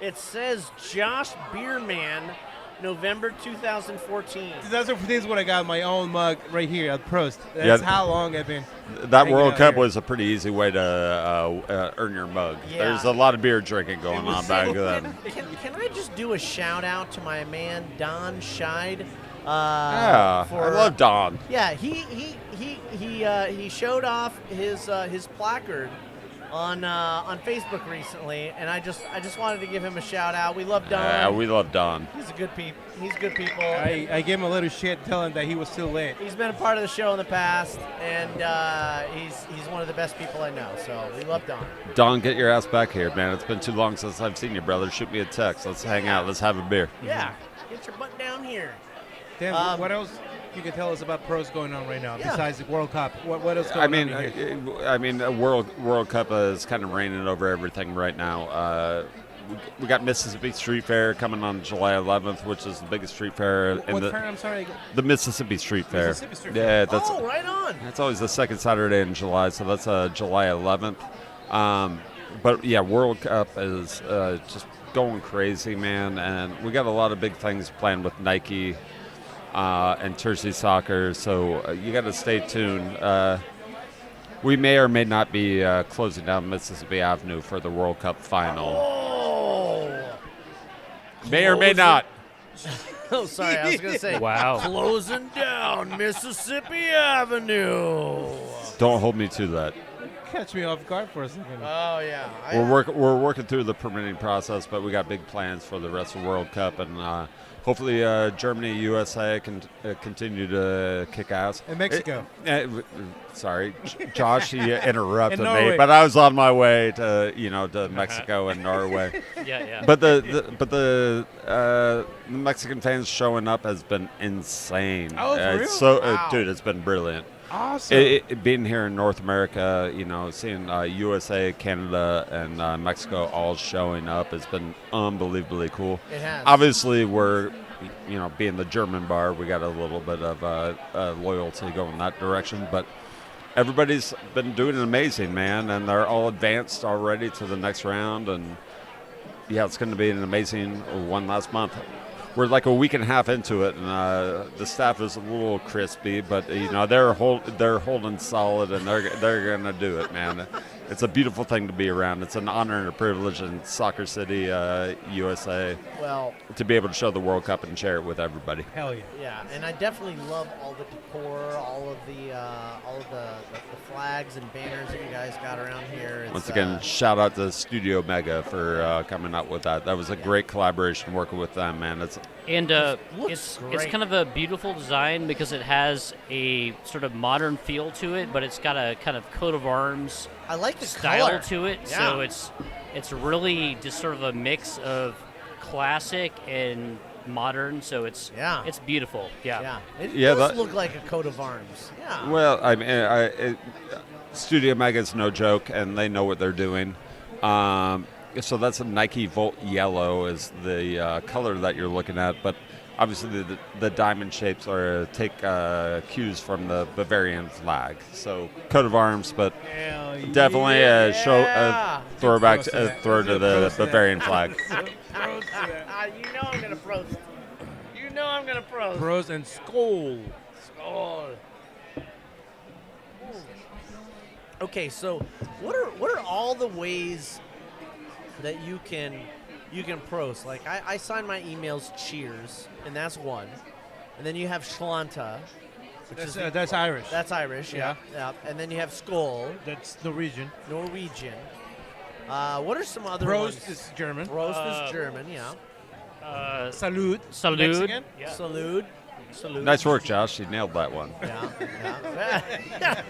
It says Josh Beerman, November 2014. 2014 is when I got my own mug right here at Prost. That's how long I've been. That World Cup was a pretty easy way to earn your mug. Yeah. There's a lot of beer drinking going on back then. Can I just do a shout out to my man Don Scheid? I love Don. Yeah, he showed off his placard on Facebook recently, and I just wanted to give him a shout out. We love Don. We love Don. He's good people. I gave him a little shit telling him that he was too late. He's been a part of the show in the past, and he's one of the best people I know. So we love Don. Don, get your ass back here, man. It's been too long since I've seen you, brother. Shoot me a text. Let's hang out. Let's have a beer. Yeah, get your butt down here. Dan, what else you can tell us about Prost going on right now besides the World Cup? What else going on here? The World Cup is kind of reigning over everything right now. we got Mississippi Street Fair coming on July 11th, which is the biggest street fair in What fair? I'm sorry. the Mississippi Street Fair. Mississippi Street Yeah, Fair. that's right on. It's always the second Saturday in July, so that's July 11th. But yeah, World Cup is just going crazy, man, and we got a lot of big things planned with Nike and Jersey Soccer, so you got to stay tuned. We may or may not be closing down Mississippi Avenue for the World Cup final. Oh. May or may not. Oh, sorry, I was going to say. Wow. Closing down Mississippi Avenue. Don't hold me to that. Catch me off guard for a second. Oh, yeah. We're working through the permitting process, but we got big plans for the rest of the World Cup, and hopefully Germany, USA can continue to kick ass. And Mexico. Sorry, Josh, he interrupted me, Norway. but I was on my way to Mexico and Norway. Yeah. But the Mexican fans showing up has been insane. Oh, for real? So, Wow. dude, it's been brilliant. Awesome. Being here in North America, seeing USA, Canada, and Mexico all showing up has been unbelievably cool. It has. Obviously, we're, being the German bar, we got a little bit of loyalty going that direction, but everybody's been doing amazing, man, and they're all advanced already to the next round, and yeah, it's going to be an amazing one last month. We're like a week and a half into it, and the staff is a little crispy, but they're holding solid, and they're gonna do it, man. It's a beautiful thing to be around. It's an honor and a privilege in Soccer City, USA, to be able to show the World Cup and share it with everybody. Hell yeah. Yeah, and I definitely love all the decor, all of the flags and banners that you guys got around here. Once again, shout out to Studio Mega for coming up with that. That was a great collaboration working with them, man. It's kind of a beautiful design because it has a sort of modern feel to it, but it's got a kind of coat of arms I like the style color to it. Yeah. So it's really just sort of a mix of classic and modern. So it's beautiful. Yeah. It Yeah, does that- look like a coat of arms. Yeah. Well, I mean, Studio Mega is no joke, and they know what they're doing. So that's a Nike Volt Yellow is the color that you're looking at, but obviously the diamond shapes are take cues from the Bavarian flag. So coat of arms, but definitely throwback throw to the Bavarian flag. You know I'm gonna Prost. You know I'm gonna Prost. Prost and Skol. Skol. Okay, so what are all the ways that you can Prost? Like I sign my emails cheers, and that's one. And then you have Schlanta, which That's Irish. That's Irish, yeah. And then you have Skol. That's Norwegian. What are some other Prost ones? is German. Prost is German, yeah. Salud. Salud. Mexican. Yeah. Salud. Nice work, Josh. You nailed that one. Yeah.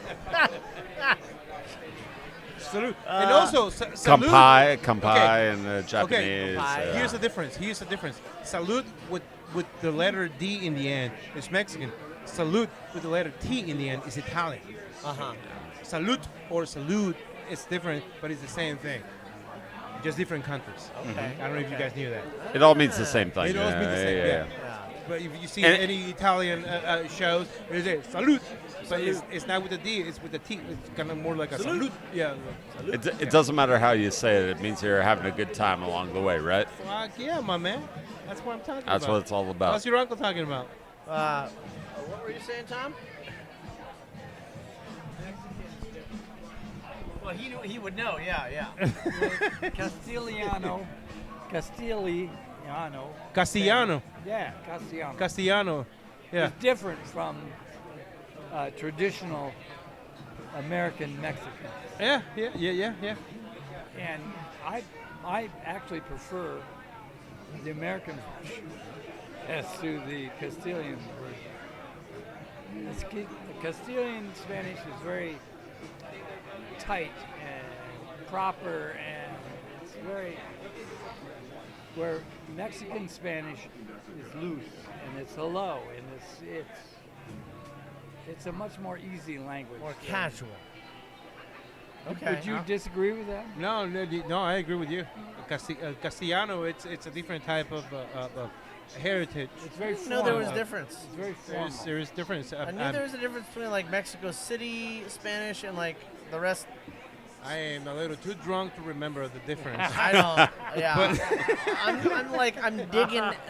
Salud. And also, salud. Kampai in the Japanese. Okay. Here's the difference. Salud with the letter D in the end is Mexican. Salud with the letter T in the end is Italian. Salud or salud is different, but it's the same thing. Just different countries. Okay. I don't know if you guys knew that. It all means the same thing. It all means the same. Yeah. But if you see any Italian shows, there's a salute. But it's not with the D, it's with the T. It's kind of more like a salute. Yeah. It doesn't matter how you say it. It means you're having a good time along the way, right? Fuck yeah, my man. That's what I'm talking about. That's what it's all about. What's your uncle talking about? What were you saying, Tom? Well, he would know. Yeah. Castellano. Castellano. Yeah, Castellano. Castellano. Yeah. It's different from traditional American Mexican. Yeah. And I actually prefer the American version as to the Castilian version. The Castilian Spanish is very tight and proper, and it's very, where Mexican Spanish is loose and it's hello, and it's a much more easy language. More casual. Okay. Would you disagree with that? No, I agree with you. Castellano, it's a different type of heritage. It's very No, there was difference. It's very formal. There is difference. I knew there was a difference between like Mexico City Spanish and like the rest. I am a little too drunk to remember the difference. I don't. Yeah.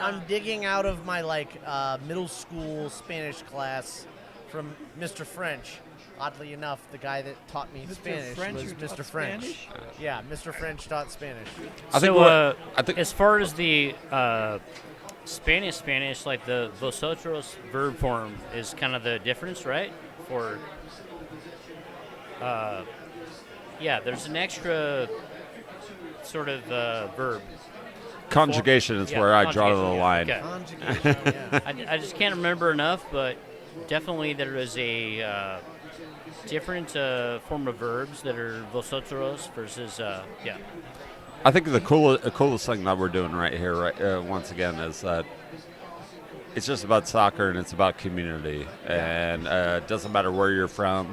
I'm digging out of my like middle school Spanish class from Mr. French. Oddly enough, the guy that taught me Spanish French was who Mr. taught French. Spanish? Yeah, Mr. French taught Spanish. I think as far as the Spanish, like the vosotros verb form is kind of the difference, right? For there's an extra sort of verb. Conjugation is where I draw the line. Okay. Conjugation, yeah. I just can't remember enough, but definitely there is a different form of verbs that are vosotros versus I think the coolest thing that we're doing right here, once again, is that it's just about soccer and it's about community, and it doesn't matter where you're from,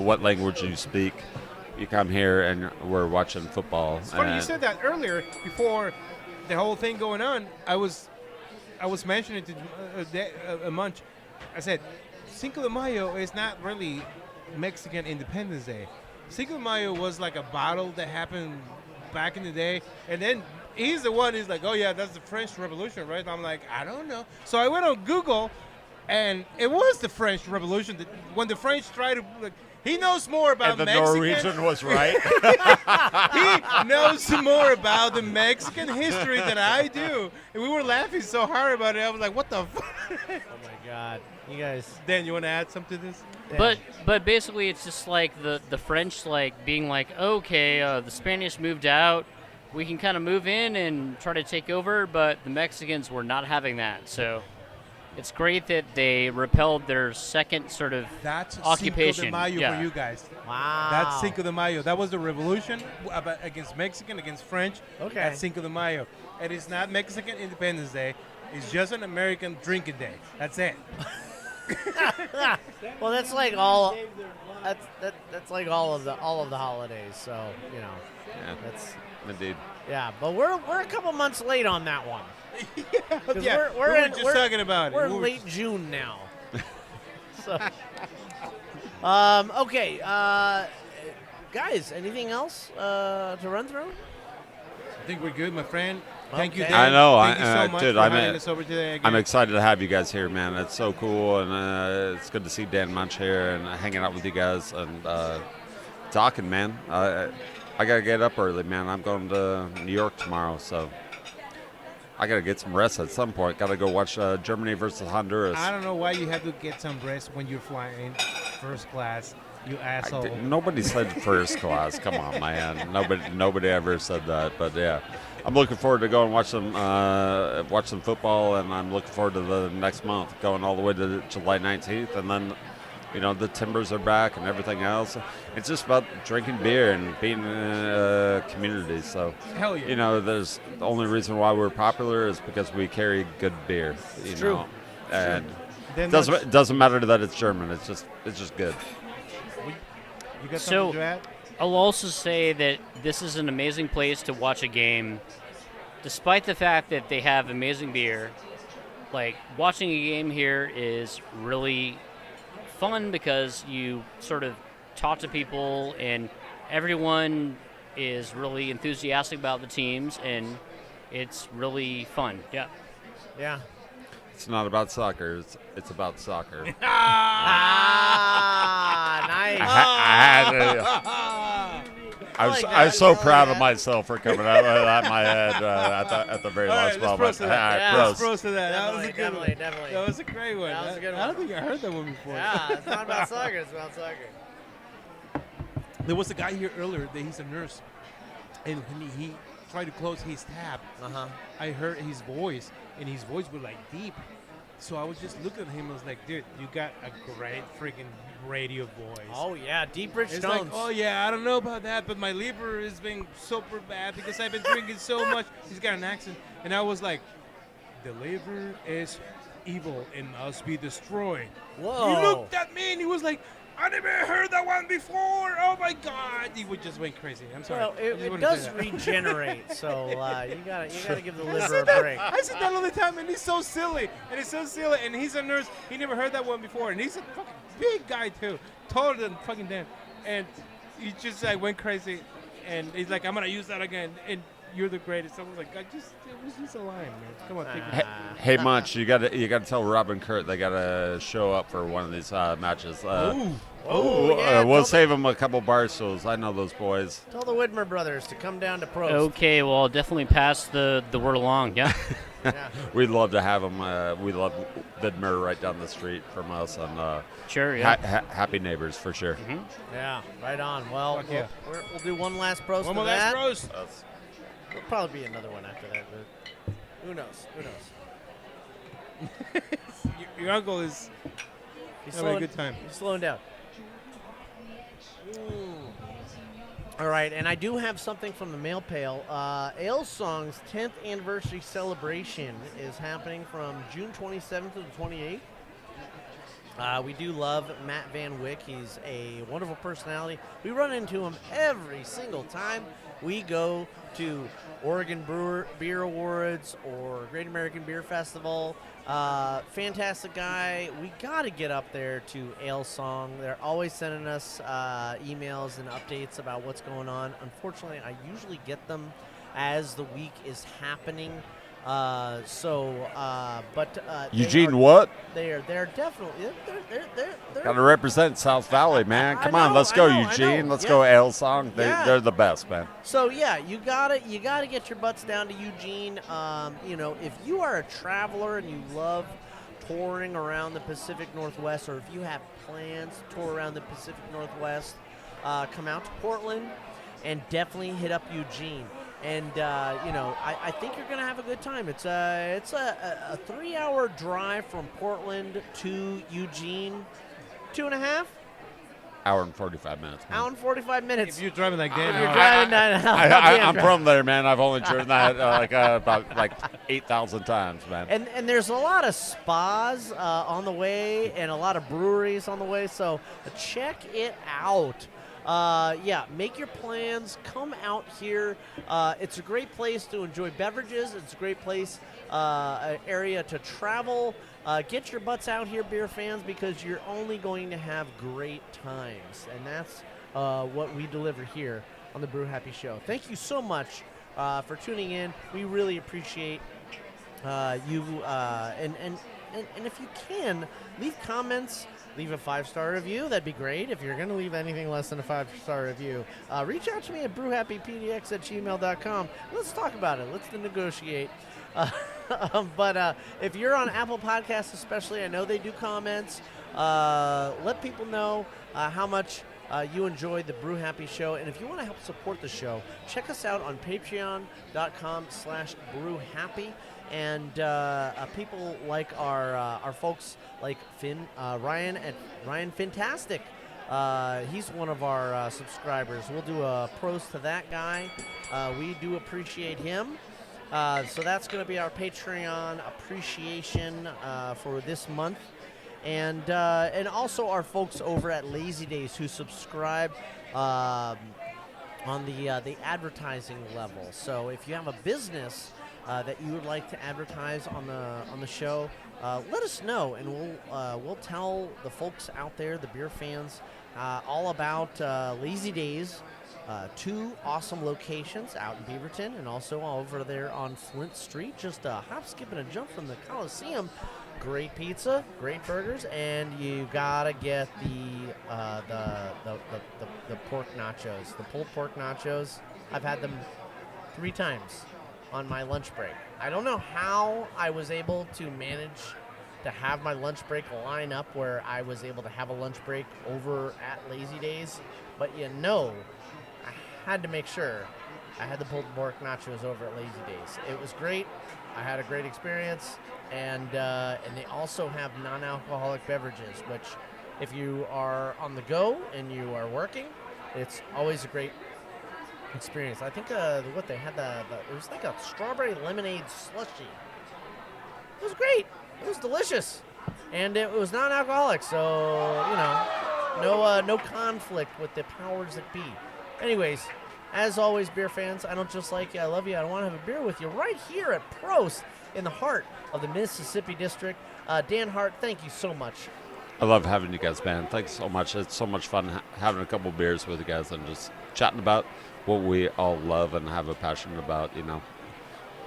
what language you speak. You come here and we're watching football. It's funny you said that earlier before the whole thing going on. I was mentioning to Mucnh. I said Cinco de Mayo is not really Mexican Independence Day. Cinco de Mayo was like a battle that happened back in the day, and then he's the one who's like, oh yeah, that's the French Revolution, right? I'm like, I don't know. So I went on Google, and it was the French Revolution. When the French tried to, like, he knows more about and the Mexican. Norwegian was right. He knows more about the Mexican history than I do. And we were laughing so hard about it. I was like, what the fuck? Oh my God. You guys. Dan, you want to add something to this? But basically it's just like the French like being like, okay, the Spanish moved out, we can kind of move in and try to take over, but the Mexicans were not having that. So it's great that they repelled their second sort of That's occupation. Cinco de Mayo for you guys. Wow. That's Cinco de Mayo. That was the revolution against Mexican, against French. Okay. That's Cinco de Mayo. And it's not Mexican Independence Day. It's just an American drinking day. That's it. Well, that's like all. That's like all of the holidays. So that's indeed. Yeah, but we're a couple months late on that one. Yeah, we're just talking about it. We're in late June now. So, okay, guys, anything else to run through? I think we're good, my friend. Thank you, Dan. I know. Thank you so much dude, for having us over today again. I'm excited to have you guys here, man. It's so cool, and it's good to see Dan Mucnh here and hanging out with you guys and talking, man. I got to get up early, man. I'm going to New York tomorrow, so I got to get some rest at some point. Got to go watch Germany versus Honduras. I don't know why you have to get some rest when you're flying first class, you asshole. Nobody said first class. Come on, man. Nobody ever said that. But yeah, I'm looking forward to going watch some football, and I'm looking forward to the next month, going all the way to July 19th, and then the Timbers are back and everything else. It's just about drinking beer and being in a community. So, hell yeah. There's the only reason why we're popular is because we carry good beer. It's true. And it doesn't matter that it's German. It's just good. You got something to add? I'll also say that this is an amazing place to watch a game, despite the fact that they have amazing beer. Like, watching a game here is really fun because you sort of talk to people and everyone is really enthusiastic about the teams and it's really fun. Yeah. It's not about soccer. It's about soccer. Nice. I was so proud of myself for coming out of my head at the very last moment. Let's prost to that. Prost. Prost to that. That was a good one. Definitely. That was a great one. That was a good I don't think I heard that one before. Yeah, it's not about soccer. It's about soccer. There was a guy here earlier that he's a nurse, and when he tried to close his tab, I heard his voice, and his voice was like deep. So I was just looking at him. I was like, dude, you got a great freaking radio voice. Oh yeah, deep rich It's tones. like, oh yeah, I don't know about that, but my liver is being super bad because I've been drinking so much. He's got an accent, and I was like, the liver is evil and must be destroyed. Whoa. He looked at me and he was like, I never heard that one before. Oh my God! He would just went crazy. I'm sorry. Well, I just it wanted to does say that. regenerate, so you gotta give the I liver said a that. break. I said that all the time, and he's so silly. And he's a nurse. He never heard that one before, and he's a fucking big guy too, taller than fucking Dan. And he just like went crazy, and he's like, "I'm gonna use that again." And you're the greatest. I was like, it was just a line, man. Come on, take it. Hey, Mucnh, you gotta tell Rob and Kurt they gotta show up for one of these matches. We'll save them a couple bar stools. I know those boys. Tell the Widmer brothers to come down to Prost. Okay, well, I'll definitely pass the word along. Yeah. We'd love to have them. We love Vidmer right down the street from us, and sure, yeah. Happy neighbors for sure. Mm-hmm. Yeah, right on. Well, Fuck yeah. we'll do one last Prost. One to more that. last roast. There'll probably be another one after that, but who knows? Who knows? Your uncle is having a good time. He's slowing down. All right, and I do have something from the mail pail. Ale Song's 10th anniversary celebration is happening from June 27th to the 28th. We do love Matt Van Wyck. He's a wonderful personality. We run into him every single time we go to Oregon Beer Awards or Great American Beer Festival. Fantastic guy. We got to get up there to Ale Song. They're always sending us emails and updates about what's going on. Unfortunately, I usually get them as the week is happening. Eugene, what? They're definitely they're Got to represent South Valley, man. Come on, let's go, Eugene. Let's go, Ale Song. They're the best, man. So yeah, you gotta get your butts down to Eugene. If you are a traveler and you love touring around the Pacific Northwest, or if you have plans to tour around the Pacific Northwest, come out to Portland and definitely hit up Eugene. And I think you're gonna have a good time. It's a 3-hour drive from Portland to Eugene. 2.5 hour and 45 minutes. Man. Hour and 45 minutes. If you're driving like Dan, you're driving I'm from there, man. I've only driven that about 8,000 times, man. And there's a lot of spas on the way and a lot of breweries on the way. So check it out. Make your plans. Come out here. It's a great place to enjoy beverages. It's a great place, area to travel. Get your butts out here, beer fans, because you're only going to have great times. And that's what we deliver here on the Brew Happy Show. Thank you so much for tuning in. We really appreciate you. And if you can, leave comments. Leave a 5-star review. That'd be great. If you're going to leave anything less than a 5-star review, reach out to me at brewhappypdx@gmail.com. Let's talk about it. Let's negotiate. But if you're on Apple Podcasts especially, I know they do comments. Let people know how much you enjoyed the Brew Happy Show. And if you want to help support the show, check us out on patreon.com/brewhappy. And people like our folks like Ryan Fantastic. He's one of our subscribers. We'll do a Prost to that guy. We do appreciate him. So that's going to be our Patreon appreciation for this month. And also our folks over at Lazy Days who subscribe on the advertising level. So if you have a business that you would like to advertise on the show, let us know, and we'll tell the folks out there, the beer fans, all about Lazy Days. 2 awesome locations out in Beaverton and also over there on Flint Street, just a hop, skip, and a jump from the Coliseum. Great pizza, great burgers, and you gotta get the pork nachos, the pulled pork nachos. I've had them 3 times on my lunch break. I don't know how I was able to manage to have my lunch break line up where I was able to have a lunch break over at Lazy Days, but I had to make sure I had the pulled pork nachos over at Lazy Days. It was great. I had a great experience, and they also have non-alcoholic beverages, which if you are on the go and you are working, it's always a great experience. I think what they had it was like a strawberry lemonade slushy. It was great. It was delicious, and it was non-alcoholic. So No conflict with the powers that be. Anyways, as always, beer fans, I don't just like you, I love you. I want to have a beer with you right here at Prost in the heart of the Mississippi District. Dan Hart, thank you so much. I love having you guys, man. Thanks so much. It's so much fun having a couple beers with you guys and just chatting about what we all love and have a passion about, you know.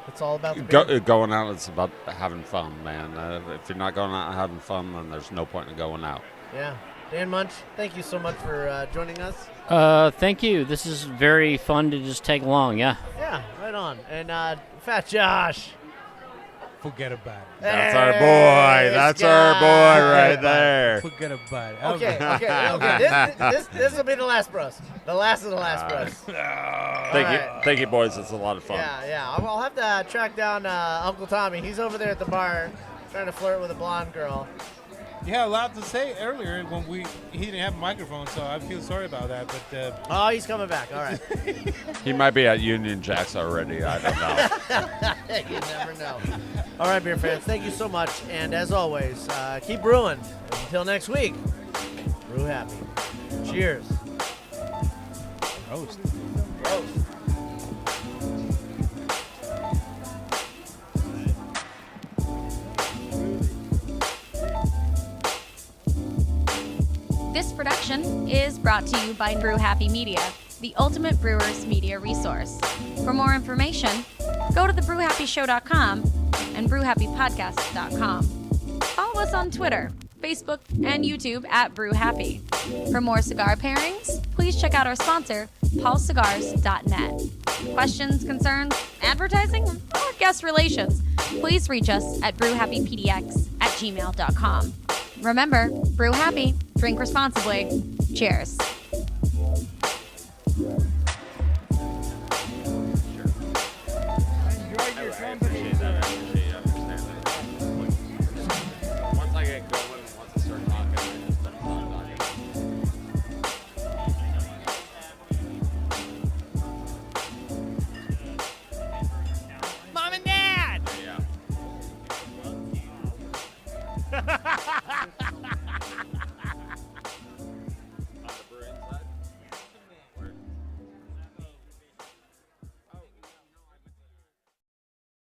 It's all about the beer. Going out, it's about having fun, man. If you're not going out and having fun, then there's no point in going out. Yeah. Dan Mucnh, thank you so much for joining us. Thank you. This is very fun to just take along, yeah. Yeah, right on. And Fat Josh. Forget about it. That's our boy. That's our boy right there. Forget about it. Okay. This will be the last bros. The last of the last bros. Thank you, boys. It's a lot of fun. Yeah. I'll have to track down Uncle Tommy. He's over there at the bar trying to flirt with a blonde girl. You had a lot to say earlier when he didn't have a microphone, so I feel sorry about that. But oh, he's coming back. All right. He might be at Union Jacks already. I don't know. You never know. All right, beer fans, thank you so much. And as always, keep brewing. Until next week, brew happy. Cheers. Prost. Prost. This production is brought to you by Brew Happy Media, the ultimate brewers media resource. For more information, go to thebrewhappyshow.com and brewhappypodcast.com. Follow us on Twitter, Facebook, and YouTube at Brew Happy. For more cigar pairings, please check out our sponsor, paulcigars.net. Questions, concerns, advertising, or guest relations, please reach us at brewhappypdx@gmail.com. Remember, brew happy, drink responsibly. Cheers.